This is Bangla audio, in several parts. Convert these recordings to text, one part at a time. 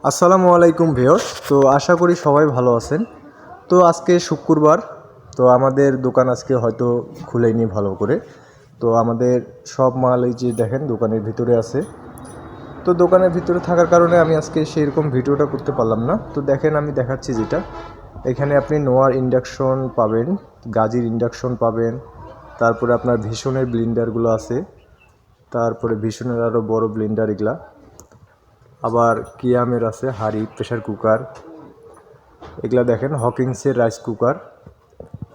আসসালামু আলাইকুম ভিউয়ার্স। তো আশা করি সবাই ভালো আছেন। তো আজকে শুক্রবার, তো আমাদের দোকান আজকে হয়তো খুলেনি ভালো করে। তো আমাদের সব মাল এই যে দেখেন দোকানের ভিতরে আছে। তো দোকানের ভিতরে থাকার কারণে আমি আজকে সেরকম ভিডিওটা করতে পারলাম না। তো দেখেন আমি দেখাচ্ছি যেটা, এখানে আপনি নোয়ার ইন্ডাকশন পাবেন, গাজির ইন্ডাকশন পাবেন, তারপরে আপনার ভীষণের ব্লেন্ডারগুলো আছে, তারপরে ভীষণের আরও বড় ব্লেন্ডার এগুলা, আবার কিয়ামের আছে হাঁড়ি, প্রেশার কুকার, এগুলা দেখেন হকিংসের রাইস কুকার,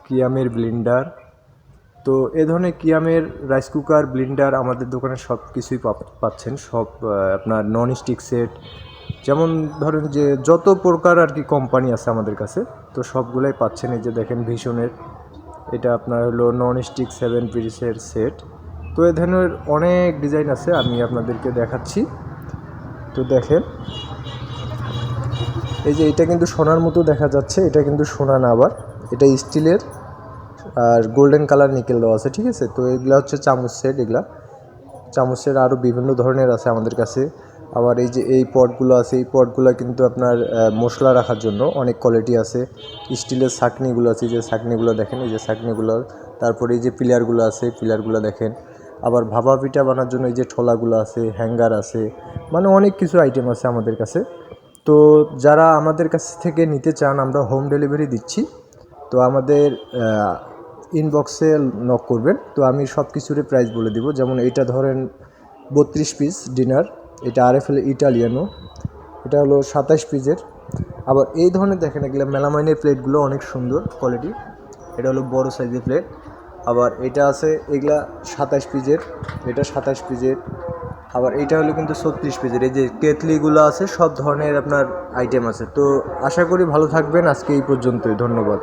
কিয়ামের ব্লেন্ডার। তো এ ধরনের কিয়ামের রাইস কুকার, ব্লেন্ডার আমাদের দোকানে সব কিছুই পাচ্ছেন। সব আপনার নন স্টিক সেট, যেমন ধরেন যে যত প্রকার আর কি কোম্পানি আছে আমাদের কাছে, তো সবগুলোই পাচ্ছেন। এই যে দেখেন ভীষণের, এটা আপনার হলো নন স্টিক 7 পিসের সেট। তো এ ধরনের অনেক ডিজাইন আছে, আমি আপনাদেরকে দেখাচ্ছি। তো দেখেন এই যে এটা কিন্তু সোনার মতো দেখা যাচ্ছে, এটা কিন্তু সোনা না, আবার এটা স্টিলের আর গোল্ডেন কালার নিকেল দেওয়া আছে, ঠিক আছে। তো এগুলা হচ্ছে চামচ সেট, এগুলা চামচ সেট আরও বিভিন্ন ধরনের আছে আমাদের কাছে। আবার এই যে এই পটগুলো আছে, এই পটগুলো কিন্তু আপনার মশলা রাখার জন্য অনেক কোয়ালিটি আছে। স্টিলের ছাঁকনিগুলো আছে, যে ছাঁকনিগুলো দেখেন, এই যে ছাঁকনিগুলো। তারপরে এই যে পিলারগুলো আছে, পিলারগুলো দেখেন। আবার ভাপা পিঠা বানার জন্য এই যে ঠোলাগুলো আছে, হ্যাঙ্গার আছে, মানে অনেক কিছু আইটেম আছে আমাদের কাছে। তো যারা আমাদের কাছ থেকে নিতে চান, আমরা হোম ডেলিভারি দিচ্ছি। তো আমাদের ইনবক্সে নক করবেন, তো আমি সব কিছুরই প্রাইস বলে দিব। যেমন এইটা ধরেন 32 পিস ডিনার, এটা RFL ইটালিয়ানো, এটা হলো 27 পিসের। আবার এই ধরনের দেখেন এগুলো মেলামাইনের প্লেটগুলো অনেক সুন্দর কোয়ালিটি, এটা হলো বড় সাইজের প্লেট। আবার এটা আছে এগুলা 27 পিসের, এটা 27 পিসের। আবার এইটা হলো কিন্তু 36 পিসের। এই যে কেতলিগুলো আছে, সব ধরনের আপনার আইটেম আছে। তো আশা করি ভালো থাকবেন। আজকে এই পর্যন্তই, ধন্যবাদ।